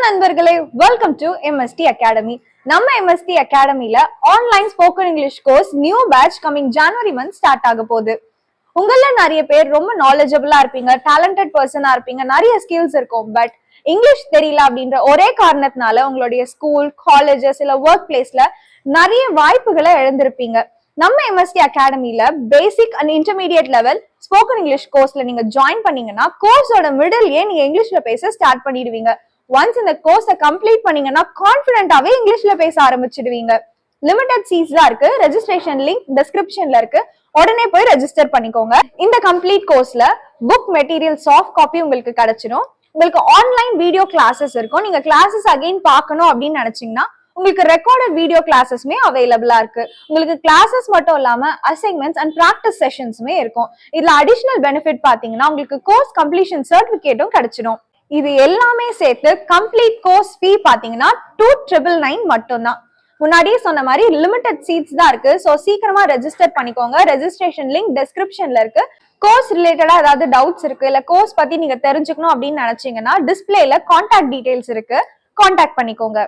நண்பர்களே, welcome to MST Academy. நம்ம MST Academyல online spoken English course new batch coming January month start ஆக போகுது. உங்கள நிறைய பேர் ரொம்ப நாலேஜபிளா இருப்பீங்க, டேலண்டட் பர்சனா இருப்பீங்க, நிறைய ஸ்கில்ஸ் இருக்கும். பட் இங்கிலீஷ் தெரியல அப்படின்ற ஒரே காரணத்தினால உங்களுடைய ஸ்கூல், காலேஜஸ் இல்ல ஒர்க் பிளேஸ்ல நிறைய வாய்ப்புகளை இழந்திருப்பீங்க. நம்ம MST Academyல basic and intermediate level spoken English கோர்ஸ்ல நீங்க ஜாயின் பண்ணீங்கன்னா கோர்ஸோட மிடில்லே நீங்க இங்கிலீஷ்ல பேச ஸ்டார்ட் பண்ணிடுவீங்க. ஒன்ஸ் இந்த கோர்ஸை கம்ப்ளீட் பண்ணீங்கன்னா கான்பிடென்டாவே இங்கிலீஷ்ல பேச ஆரம்பிச்சிடுவீங்க. லிமிடெட் சீட்ஸ் தான் இருக்கு. ரெஜிஸ்ட்ரேஷன் லிங்க் டிஸ்கிரிப்ஷன்ல இருக்கு. உடனே போய் ரெஜிஸ்டர் பண்ணிக்கோங்க. இந்த கம்ப்ளீட் கோர்ஸ்ல புக் மெட்டீரியல் சாஃப்ட் காப்பி உங்களுக்கு கிடைச்சிடும். உங்களுக்கு ஆன்லைன் வீடியோ கிளாஸஸ் இருக்கும். நீங்க கிளாஸஸ் அகைன் பார்க்கணும் அப்படின்னு நினைச்சீங்கன்னா உங்களுக்கு ரெக்கார்டட் வீடியோ கிளாஸஸ்மே அவைலபிளா இருக்கு. உங்களுக்கு கிளாஸஸ் மட்டும் இல்லாம அசைன்மெண்ட்ஸ் அண்ட் பிராக்டிஸ் செஷன்ஸுமே இருக்கும். இதுல அடிஷனல் பெனிஃபிட் பாத்தீங்கன்னா உங்களுக்கு கோர்ஸ் கம்ப்ளீஷன் சர்டிபிகேட்டும் கிடைச்சிடும். இது எல்லாமே சேர்த்து கம்ப்ளீட் கோர்ஸ் ஃபீ பாத்தீங்கன்னா 2,999 மட்டும்தான். முன்னாடியே சொன்ன மாதிரி லிமிடெட் சீட்ஸ் தான் இருக்கு. ஸோ சீக்கிரமா ரெஜிஸ்டர் பண்ணிக்கோங்க. ரெஜிஸ்ட்ரேஷன் லிங்க் டிஸ்கிரிப்ஷன்ல இருக்கு. கோர்ஸ் ரிலேட்டடா ஏதாவது டவுட்ஸ் இருக்கு, இல்ல கோர்ஸ் பத்தி நீங்க தெரிஞ்சுக்கணும் அப்படின்னு நினைச்சீங்கன்னா டிஸ்பிளேல கான்டாக்ட் டீடைல்ஸ் இருக்கு, கான்டாக்ட் பண்ணிக்கோங்க.